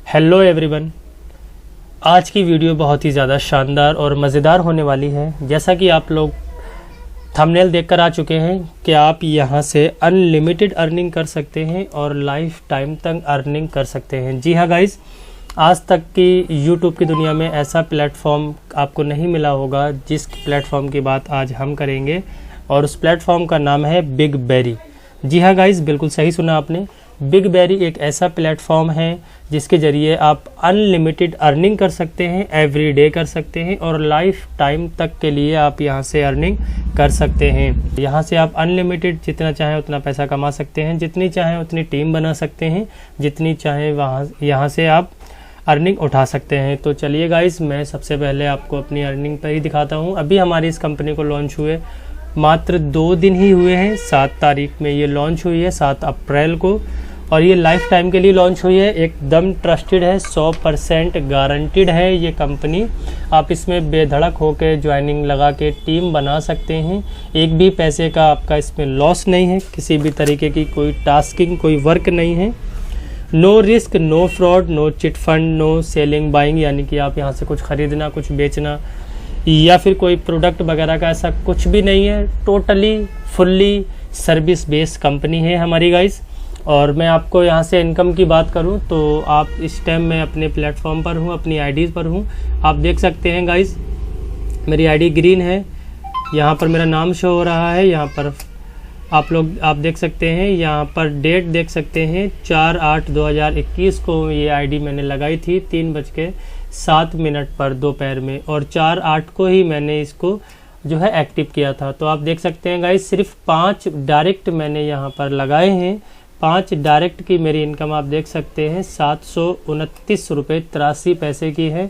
Hello everyone, आज की video बहुत ही ज़्यादा शानदार और मज़ेदार होने वाली है। जैसा कि आप लोग थंबनेल देखकर आ चुके हैं कि आप यहां से अनलिमिटेड अर्निंग कर सकते हैं और लाइफ टाइम तक अर्निंग कर सकते हैं। जी हाँ गाइस, आज तक की यूट्यूब की दुनिया में ऐसा प्लेटफॉर्म आपको नहीं मिला होगा जिस प्लेटफॉर्म की बात आज हम करेंगे, और उस प्लेटफॉर्म का नाम है बिग बेरी। जी हाँ गाइस, बिल्कुल सही सुना आपने। बिग बेरी एक ऐसा प्लेटफॉर्म है जिसके ज़रिए आप अनलिमिटेड अर्निंग कर सकते हैं, एवरी डे कर सकते हैं और लाइफ टाइम तक के लिए आप यहां से अर्निंग कर सकते हैं। यहां से आप अनलिमिटेड जितना चाहें उतना पैसा कमा सकते हैं, जितनी चाहें उतनी टीम बना सकते हैं, जितनी चाहें यहां से आप अर्निंग उठा सकते हैं। तो चलिए गाइस, मैं सबसे पहले आपको अपनी अर्निंग पर ही दिखाता हूँ। अभी हमारी इस कंपनी को लॉन्च हुए मात्र 2 दिन ही हुए हैं। 7 तारीख में ये लॉन्च हुई है, 7 अप्रैल को, और ये लाइफ टाइम के लिए लॉन्च हुई है। एकदम ट्रस्टेड है, 100% गारंटीड है ये कंपनी। आप इसमें बेधड़क होकर ज्वाइनिंग लगा के टीम बना सकते हैं। एक भी पैसे का आपका इसमें लॉस नहीं है, किसी भी तरीके की कोई टास्किंग, कोई वर्क नहीं है। No risk, no fraud, no chit fund, no selling buying, यानी कि आप यहाँ से कुछ ख़रीदना, कुछ बेचना या फिर कोई प्रोडक्ट वगैरह का ऐसा कुछ भी नहीं है। Totally fully service based company है हमारी गाइस। और मैं आपको यहाँ से इनकम की बात करूँ तो आप इस टाइम मैं अपने प्लेटफॉर्म पर हूँ, अपनी आईडीज़ पर हूँ। आप देख सकते हैं गाइस, मेरी आईडी ग्रीन है, यहाँ पर मेरा नाम शो हो रहा है। यहाँ पर आप देख सकते हैं, यहाँ पर डेट देख सकते हैं 4/8/2021 को ये आईडी मैंने लगाई थी 3:07 पर दोपहर में, और 4/8 को ही मैंने इसको जो है एक्टिव किया था। तो आप देख सकते हैं गाइस, सिर्फ 5 डायरेक्ट मैंने यहाँ पर लगाए हैं। 5 डायरेक्ट की मेरी इनकम आप देख सकते हैं 729 रुपये 83 पैसे की है।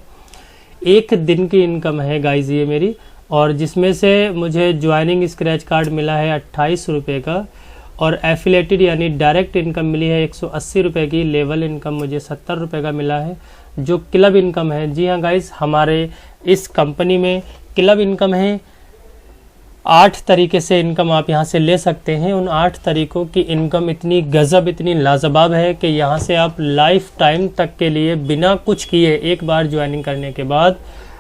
एक दिन की इनकम है गाइज ये मेरी, और जिसमें से मुझे ज्वाइनिंग स्क्रैच कार्ड मिला है 28 रुपये का, और एफिलेटेड यानी डायरेक्ट इनकम मिली है 180 रुपये की। लेवल इनकम मुझे 70 रुपये का मिला है, जो क्लब इनकम है। जी हाँ गाइज, हमारे इस कंपनी में क्लब इनकम है। 8 तरीके से इनकम आप यहाँ से ले सकते हैं। उन 8 तरीकों की इनकम इतनी गजब, इतनी लाजवाब है कि यहाँ से आप लाइफ टाइम तक के लिए बिना कुछ किए, एक बार ज्वाइनिंग करने के बाद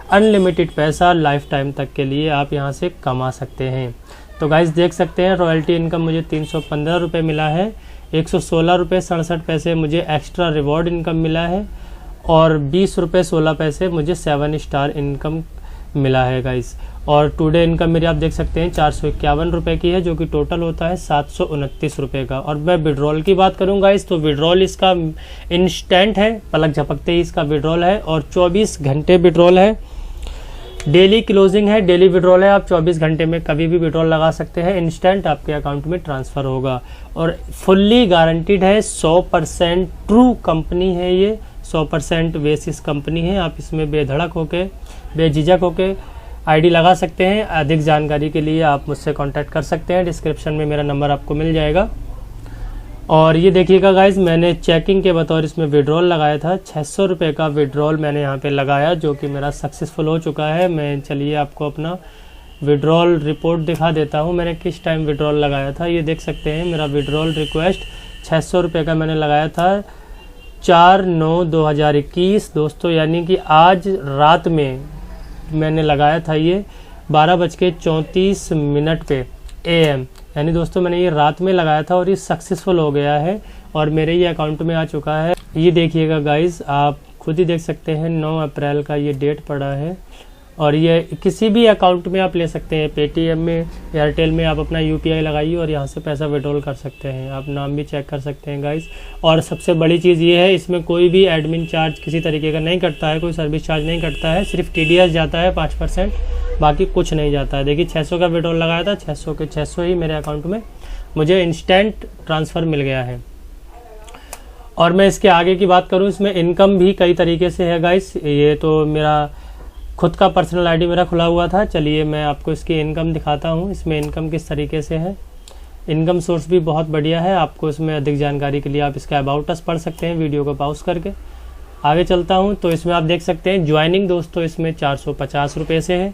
अनलिमिटेड पैसा लाइफ टाइम तक के लिए आप यहाँ से कमा सकते हैं। तो गाइस देख सकते हैं, रॉयल्टी इनकम मुझे 315 रुपये मिला है। 116 रुपये 67 पैसे मुझे एक्स्ट्रा रिवॉर्ड इनकम मिला है, और 20 रुपये 16 पैसे मुझे 7 स्टार इनकम मिला है गाइस। और टुडे इनकम मेरी आप देख सकते हैं 451 रुपये की है, जो कि टोटल होता है 729 रुपये का। और मैं विड्रॉल की बात करूँ गाइस, तो विड्रॉल इसका इंस्टेंट है, पलक झपकते ही इसका विड्रॉल है, और 24 घंटे विड्रॉल है। डेली क्लोजिंग है, डेली विड्रॉल है। आप 24 घंटे में कभी भी विड्रॉल लगा सकते हैं, इंस्टेंट आपके अकाउंट में ट्रांसफ़र होगा। और फुल्ली गारंटीड है, 100% ट्रू कंपनी है ये, 100% बेसिस कंपनी है। आप इसमें बेधड़क होके, बेझिझक होके आईडी लगा सकते हैं। अधिक जानकारी के लिए आप मुझसे कांटेक्ट कर सकते हैं, डिस्क्रिप्शन में मेरा नंबर आपको मिल जाएगा। और ये देखिएगा गाइज, मैंने चेकिंग के बतौर इसमें विड्रॉल लगाया था। 600 रुपये का विड्रॉल मैंने यहाँ पे लगाया, जो कि मेरा सक्सेसफुल हो चुका है। मैं चलिए आपको अपना विड्रॉल रिपोर्ट दिखा देता हूँ, मैंने किस टाइम विड्रॉल लगाया था। ये देख सकते हैं, मेरा विड्रॉल रिक्वेस्ट 600 रुपये का मैंने लगाया था 4/9/2021 दोस्तों, यानी कि आज रात में मैंने लगाया था ये 12:34 पे AM, यानी दोस्तों मैंने ये रात में लगाया था और ये सक्सेसफुल हो गया है और मेरे ये अकाउंट में आ चुका है। ये देखिएगा गाइस, आप खुद ही देख सकते हैं 9 अप्रैल का ये डेट पड़ा है, और ये किसी भी अकाउंट में आप ले सकते हैं। पेटीएम में, एयरटेल में आप अपना UPI लगाइए और यहाँ से पैसा विड्रॉल कर सकते हैं। आप नाम भी चेक कर सकते हैं गाइस। और सबसे बड़ी चीज़ ये है, इसमें कोई भी एडमिन चार्ज किसी तरीके का नहीं कटता है, कोई सर्विस चार्ज नहीं कटता है। सिर्फ TDS जाता है 5%, बाकी कुछ नहीं जाता है। देखिए 600 का विड्रॉल लगाया था, 600 के 600 ही मेरे अकाउंट में मुझे इंस्टेंट ट्रांसफ़र मिल गया है। और मैं इसके आगे की बात करूँ, इसमें इनकम भी कई तरीके से है गाइस। ये तो मेरा खुद का पर्सनल आईडी मेरा खुला हुआ था। चलिए मैं आपको इसकी इनकम दिखाता हूँ, इसमें इनकम किस तरीके से है। इनकम सोर्स भी बहुत बढ़िया है। आपको इसमें अधिक जानकारी के लिए आप इसका अबाउट अस पढ़ सकते हैं, वीडियो को पॉज करके। आगे चलता हूँ तो इसमें आप देख सकते हैं ज्वाइनिंग दोस्तों इसमें 450 रुपये से है,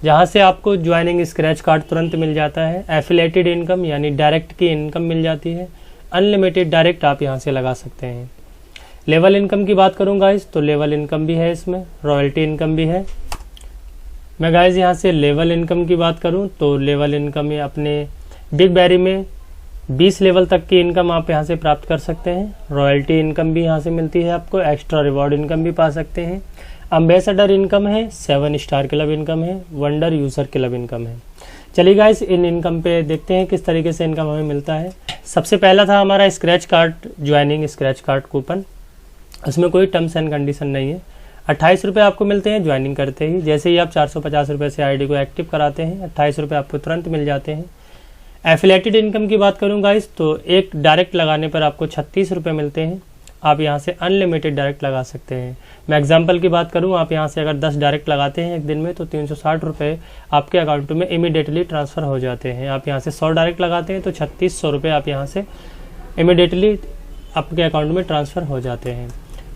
जहाँ से आपको ज्वाइनिंग स्क्रैच कार्ड तुरंत मिल जाता है। एफिलेटेड इनकम यानी डायरेक्ट की इनकम मिल जाती है। अनलिमिटेड डायरेक्ट आप यहाँ से लगा सकते हैं। लेवल इनकम की बात करूँ गाइस तो लेवल इनकम भी है, इसमें रॉयल्टी इनकम भी है। मैं गाइस यहाँ से लेवल इनकम की बात करूँ तो लेवल इनकम में अपने बिग बैरी में 20 लेवल तक की इनकम आप यहाँ से प्राप्त कर सकते हैं। रॉयल्टी इनकम भी यहाँ से मिलती है आपको, एक्स्ट्रा रिवॉर्ड इनकम भी पा सकते हैं। एम्बेसडर इनकम है, 7 स्टार क्लब इनकम है, वंडर यूज़र क्लब इनकम है। चलिए गाइस इन इनकम पे देखते हैं किस तरीके से इनकम हमें मिलता है। सबसे पहला था हमारा scratch card joining scratch card coupon. उसमें कोई टर्म्स एंड कंडीशन नहीं है। 28 रुपये आपको मिलते हैं ज्वाइनिंग करते ही। जैसे ही आप 450 रुपये से आईडी को एक्टिव कराते हैं 28 रुपये आपको तुरंत मिल जाते हैं। एफिलेटेड इनकम की बात करूँ गाइस तो एक डायरेक्ट लगाने पर आपको 36 रुपये मिलते हैं। आप यहाँ से अनलिमिटेड डायरेक्ट लगा सकते हैं। मैं एग्जांपल की बात करूँ, आप यहाँ से अगर 10 डायरेक्ट लगाते हैं एक दिन में तो 360 रुपये आपके अकाउंट में इमीडिएटली ट्रांसफ़र हो जाते हैं। आप यहाँ से 100 डायरेक्ट लगाते हैं तो 3600 रुपये आप यहाँ से इमीडिएटली आपके अकाउंट में ट्रांसफ़र हो जाते हैं।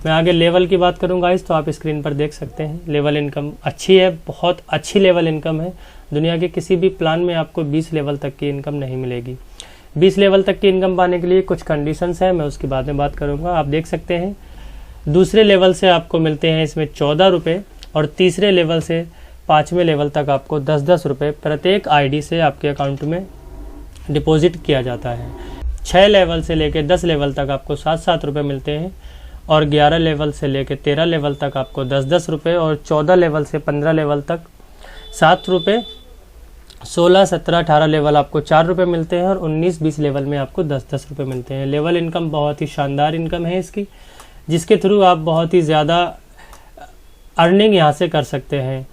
मैं आगे लेवल की बात करूँ गाइस तो आप स्क्रीन पर देख सकते हैं लेवल इनकम अच्छी है, बहुत अच्छी लेवल इनकम है। दुनिया के किसी भी प्लान में आपको 20 लेवल तक की इनकम नहीं मिलेगी। 20 लेवल तक की इनकम पाने के लिए कुछ कंडीशंस हैं, मैं उसके बाद में बात करूँगा। आप देख सकते हैं दूसरे लेवल से आपको मिलते हैं इसमें 14 रुपये और तीसरे लेवल से 5वें लेवल तक आपको 10-10 रुपये प्रत्येक आईडी से आपके अकाउंट में डिपॉजिट किया जाता है। 6 लेवल से लेकर 10 लेवल तक आपको 7-7 रुपये मिलते हैं और 11 लेवल से लेकर 13 लेवल तक आपको 10-10 रुपये और 14 लेवल से 15 लेवल तक 7 रुपये, 16, 17, 18 लेवल आपको 4 रुपये मिलते हैं और 19-20 लेवल में आपको 10-10 रुपये मिलते हैं। लेवल इनकम बहुत ही शानदार इनकम है इसकी, जिसके थ्रू आप बहुत ही ज़्यादा अर्निंग यहाँ से कर सकते हैं।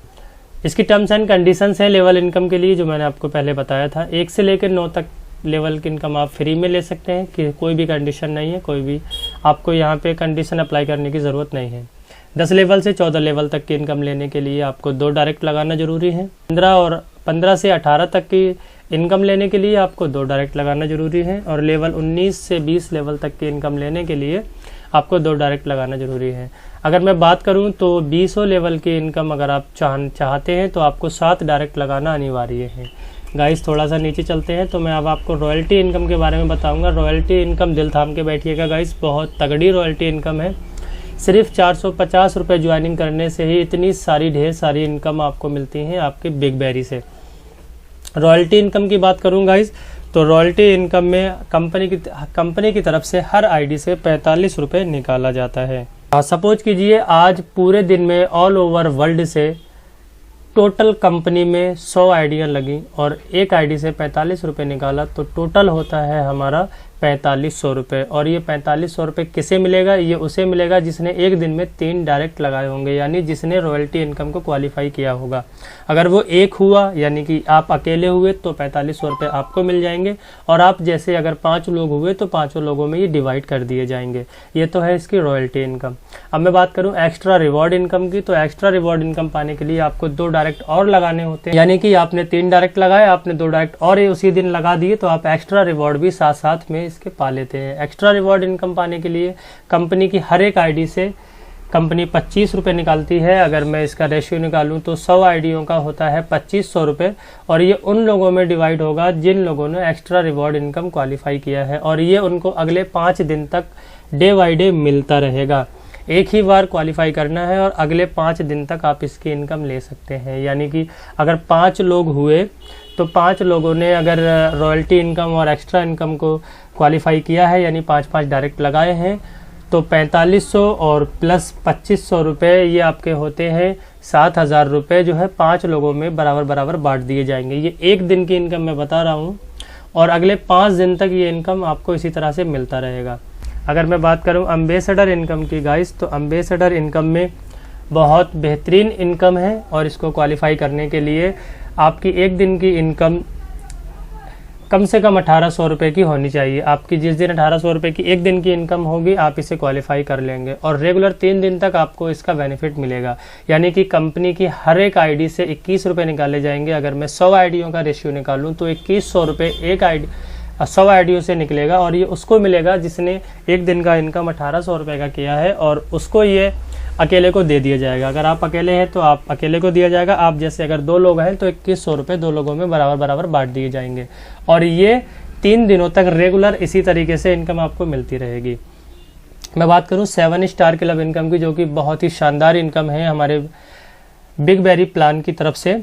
इसकी टर्म्स एंड कंडीशंस हैं लेवल इनकम के लिए जो मैंने आपको पहले बताया था। 1 से लेकर 9 तक लेवल की इनकम आप फ्री में ले सकते हैं कि कोई भी कंडीशन नहीं है, कोई भी आपको यहाँ पे कंडीशन अप्लाई करने की ज़रूरत नहीं है। 10 लेवल से 14 लेवल तक की इनकम लेने के लिए आपको 2 डायरेक्ट लगाना ज़रूरी है। 15 से 18 तक की इनकम लेने के लिए आपको 2 डायरेक्ट लगाना ज़रूरी है और लेवल 19 से 20 लेवल तक की इनकम लेने के लिए आपको 2 डायरेक्ट लगाना ज़रूरी है। अगर मैं बात करूं तो 20 लेवल की इनकम अगर आप चाहते हैं तो आपको 7 डायरेक्ट लगाना अनिवार्य है। गाइस थोड़ा सा नीचे चलते हैं तो मैं अब आपको रॉयल्टी इनकम के बारे में बताऊंगा। रॉयल्टी इनकम दिल थाम के बैठिएगा गाइस, बहुत तगड़ी रॉयल्टी इनकम है। सिर्फ 450 रुपये ज्वाइनिंग करने से ही इतनी सारी ढेर सारी इनकम आपको मिलती हैं आपके बिग बैरी से। रॉयल्टी इनकम की बात करूँ गाइस तो रॉयल्टी इनकम में कंपनी की तरफ से हर आईडी से 45 रुपये निकाला जाता है। सपोज कीजिए आज पूरे दिन में ऑल ओवर वर्ल्ड से टोटल कंपनी में 100 आईडियाँ लगी और एक आईडी से 45 रुपये निकाला तो टोटल होता है हमारा 4500 रुपये। और ये 4500 रुपये किसे मिलेगा? ये उसे मिलेगा जिसने एक दिन में 3 डायरेक्ट लगाए होंगे, यानी जिसने रॉयल्टी इनकम को क्वालिफाई किया होगा। अगर वो एक हुआ यानी कि आप अकेले हुए तो 4500 रुपये आपको मिल जाएंगे और आप जैसे अगर 5 लोग हुए तो 5 लोगों में ये डिवाइड कर दिए जाएंगे। ये तो है इसकी रॉयल्टी इनकम। अब मैं बात करूँ एक्स्ट्रा रिवॉर्ड इनकम की तो एक्स्ट्रा रिवॉर्ड इनकम पाने के लिए आपको 2 डायरेक्ट और लगाने होते हैं, यानी कि आपने 3 डायरेक्ट लगाए, आपने 2 डायरेक्ट और उसी दिन लगा दिए तो आप एक्स्ट्रा रिवॉर्ड भी साथ साथ में इसके पा लेते हैं। एक्स्ट्रा रिवॉर्ड इनकम पाने के लिए कंपनी की हर एक आईडी से कंपनी 25 रुपये निकालती है। अगर मैं इसका रेशियो निकालूं तो 100 आईडियों का होता है 2500 रुपये और ये उन लोगों में डिवाइड होगा जिन लोगों ने एक्स्ट्रा रिवॉर्ड इनकम क्वालिफाई किया है और ये उनको अगले 5 दिन तक डे बाई डे मिलता रहेगा। एक ही बार क्वालिफाई करना है और अगले 5 दिन तक आप इसकी इनकम ले सकते हैं। यानी कि अगर 5 लोग हुए तो 5 लोगों ने अगर रॉयल्टी इनकम और एक्स्ट्रा इनकम को क्वालिफाई किया है यानी 5-5 डायरेक्ट लगाए हैं तो 4500 और प्लस 2500 रुपये ये आपके होते हैं 7000 रुपये, जो है 5 लोगों में बराबर बराबर बांट दिए जाएंगे। ये एक दिन की इनकम मैं बता रहा हूँ और अगले 5 दिन तक ये इनकम आपको इसी तरह से मिलता रहेगा। अगर मैं बात करूं एम्बेसडर इनकम की गाइस तो एम्बेसडर इनकम में बहुत बेहतरीन इनकम है और इसको क्वालिफाई करने के लिए आपकी एक दिन की इनकम कम से कम 1800 रुपये की होनी चाहिए। आपकी जिस दिन 1800 रुपये की एक दिन की इनकम होगी आप इसे क्वालिफाई कर लेंगे और रेगुलर 3 दिन तक आपको इसका बेनिफिट मिलेगा। यानी कि कंपनी की हर एक आईडी से 21 रुपये निकाले जाएंगे। अगर मैं 100 आईडियों का रेशियो निकालूँ तो 2100 रुपये एक आईडी 100 आईडियों से निकलेगा और ये उसको मिलेगा जिसने एक दिन का इनकम 1800 रुपये का किया है और उसको ये अकेले को दे दिया जाएगा। अगर आप अकेले हैं तो आप अकेले को दिया जाएगा। आप जैसे अगर 2 लोग हैं तो 2100 रुपये 2 लोगों में बराबर बराबर बांट दिए जाएंगे और ये 3 दिनों तक रेगुलर इसी तरीके से इनकम आपको मिलती रहेगी। मैं बात करूं 7 स्टार क्लब इनकम की, जो कि बहुत ही शानदार इनकम है हमारे बिग बेरी प्लान की तरफ से।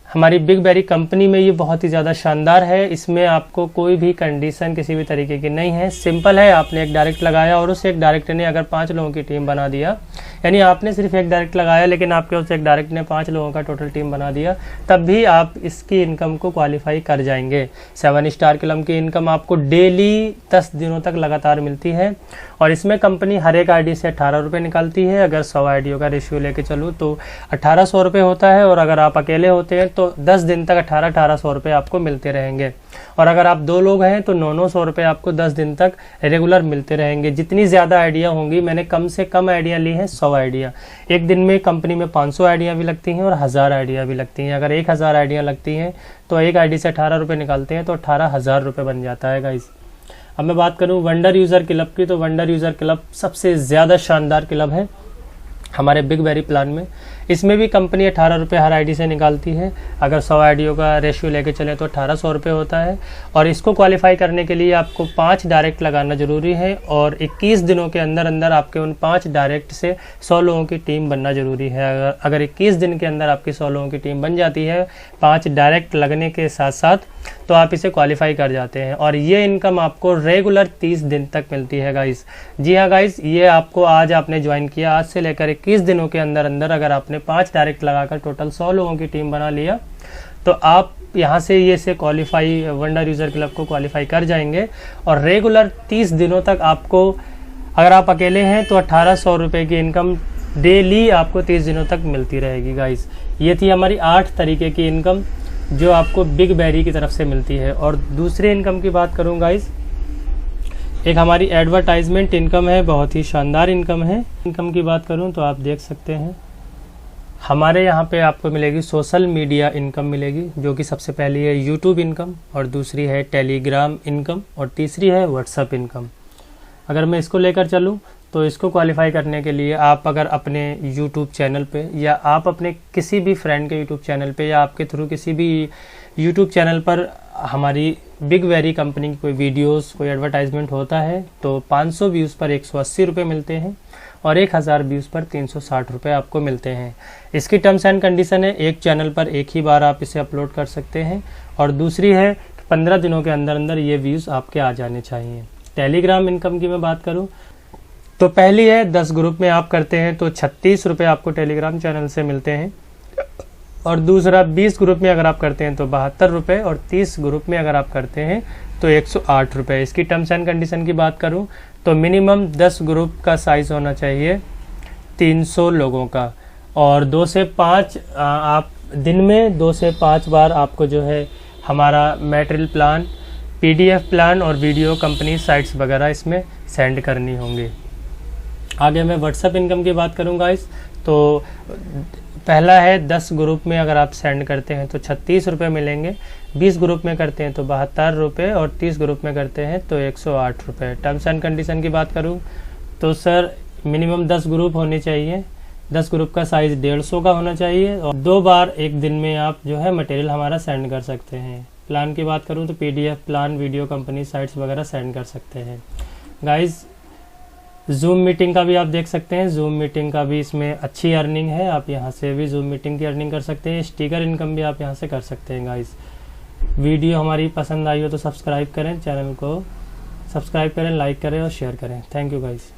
हमारी बिग बेरी कंपनी में ये बहुत ही ज़्यादा शानदार है। इसमें आपको कोई भी कंडीशन किसी भी तरीके की नहीं है, सिंपल है। आपने एक डायरेक्ट लगाया और उस एक डायरेक्ट ने अगर 5 लोगों की टीम बना दिया, यानी आपने सिर्फ एक डायरेक्ट लगाया लेकिन आपके उस एक डायरेक्ट ने 5 लोगों का टोटल टीम बना दिया, तब भी आप इसकी इनकम को क्वालिफाई कर जाएंगे। 7 स्टार क्लब की इनकम आपको डेली 10 दिनों तक लगातार मिलती है और इसमें कंपनी हर एक आईडी से 18 रुपये निकालती है। अगर 100 आईडियों का रेशियो लेके चलूँ तो 1800 रुपये होता है, और अगर आप अकेले होते हैं तो 10 दिन तक 1800 रुपये आपको मिलते रहेंगे। और अगर आप 2 लोग हैं तो 900 रुपये आपको 10 दिन तक रेगुलर मिलते रहेंगे। जितनी ज़्यादा आइडिया होंगी, मैंने कम से कम आइडिया ली है 100 आइडिया। एक दिन में कंपनी में 500 आइडिया भी लगती हैं और 1000 आइडिया भी लगती हैं। अगर 1000 आइडिया लगती हैं तो एक आईडी से 18 रुपये निकालते हैं तो 18,000 रुपये बन जाता है गाइस। अब मैं बात करूं वंडर यूज़र क्लब की, तो वंडर यूज़र क्लब सबसे ज़्यादा शानदार क्लब है हमारे बिग बेरी प्लान में। इसमें भी कंपनी 18 रुपये हर आईडी से निकालती है। अगर 100 आईडियों का रेशियो लेके चले तो 1800 रुपये होता है। और इसको क्वालिफाई करने के लिए आपको 5 डायरेक्ट लगाना ज़रूरी है और 21 दिनों के अंदर अंदर आपके उन 5 डायरेक्ट से 100 लोगों की टीम बनना ज़रूरी है। अगर 21 दिन के अंदर आपकी 100 लोगों की टीम बन जाती है 5 डायरेक्ट लगने के साथ साथ, तो आप इसे क्वालिफाई कर जाते हैं। और ये इनकम आपको रेगुलर 30 दिन तक मिलती है गाइस। जी हाँ गाइस, ये आपको आज आपने ज्वाइन किया, आज से लेकर 21 दिनों के अंदर अंदर अगर आपने 5 डायरेक्ट लगाकर टोटल 100 लोगों की टीम बना लिया तो आप यहाँ से ये से क्वालिफाई वंडर यूज़र क्लब को क्वालिफाई कर जाएंगे। और रेगुलर 30 दिनों तक आपको, अगर आप अकेले हैं तो 1800 रुपये की इनकम डेली आपको 30 दिनों तक मिलती रहेगी गाइस। ये थी हमारी 8 तरीके की इनकम जो आपको बिग बेरी की तरफ से मिलती है। और दूसरी इनकम की बात करूँ गाइस, एक हमारी एडवर्टाइजमेंट इनकम है, बहुत ही शानदार इनकम है। इनकम की बात करूं तो आप देख सकते हैं हमारे यहाँ पे आपको मिलेगी सोशल मीडिया इनकम मिलेगी, जो कि सबसे पहली है यूट्यूब इनकम, और दूसरी है टेलीग्राम इनकम, और तीसरी है व्हाट्सअप इनकम। अगर मैं इसको लेकर चलूँ तो इसको क्वालिफाई करने के लिए आप अगर अपने यूट्यूब चैनल पे या आप अपने किसी भी फ्रेंड के यूट्यूब चैनल पे या आपके थ्रू किसी भी यूट्यूब चैनल पर हमारी बिग बेरी कंपनी की कोई वीडियोस, कोई एडवर्टाइजमेंट होता है तो 500 व्यूज़ पर 180 रुपये मिलते हैं और 1000 व्यूज़ पर 360 रुपये आपको मिलते हैं। इसकी टर्म्स एंड कंडीशन है, एक चैनल पर एक ही बार आप इसे अपलोड कर सकते हैं, और दूसरी है 15 दिनों के अंदर अंदर ये व्यूज़ आपके आ जाने चाहिए। टेलीग्राम इनकम की मैं बात करूँ तो पहली है 10 ग्रुप में आप करते हैं तो 36 रुपये आपको टेलीग्राम चैनल से मिलते हैं, और दूसरा 20 ग्रुप में अगर आप करते हैं तो 72 रुपये, और 30 ग्रुप में अगर आप करते हैं तो 108 रुपये। इसकी टर्म्स एंड कंडीशन की बात करूं तो मिनिमम 10 ग्रुप का साइज़ होना चाहिए 300 लोगों का, और 2 से 5 आप दिन में 2 से 5 बार आपको जो है हमारा मटेरियल प्लान, PDF प्लान और वीडियो कंपनी साइट्स वगैरह इसमें सेंड करनी होंगी। आगे मैं व्हाट्सएप इनकम की बात करूँगा तो पहला है 10 ग्रुप में अगर आप सेंड करते हैं तो 36 रुपये मिलेंगे, 20 ग्रुप में करते हैं तो 72 रुपये, और 30 ग्रुप में करते हैं तो 108 रुपये। टर्म्स एंड कंडीशन की बात करूं तो सर मिनिमम 10 ग्रुप होने चाहिए, 10 ग्रुप का साइज़ 150 का होना चाहिए, और 2 बार एक दिन में आप जो है मटेरियल हमारा सेंड कर सकते हैं। प्लान की बात करूँ तो PDF plan, video company sites वगैरह सेंड कर सकते हैं गाइज़। जूम मीटिंग का भी आप देख सकते हैं, जूम मीटिंग का भी इसमें अच्छी अर्निंग है, आप यहाँ से भी जूम मीटिंग की अर्निंग कर सकते हैं। स्टिकर इनकम भी आप यहाँ से कर सकते हैं गाइस। वीडियो हमारी पसंद आई हो तो सब्सक्राइब करें, चैनल को सब्सक्राइब करें, लाइक करें और शेयर करें। Thank you guys.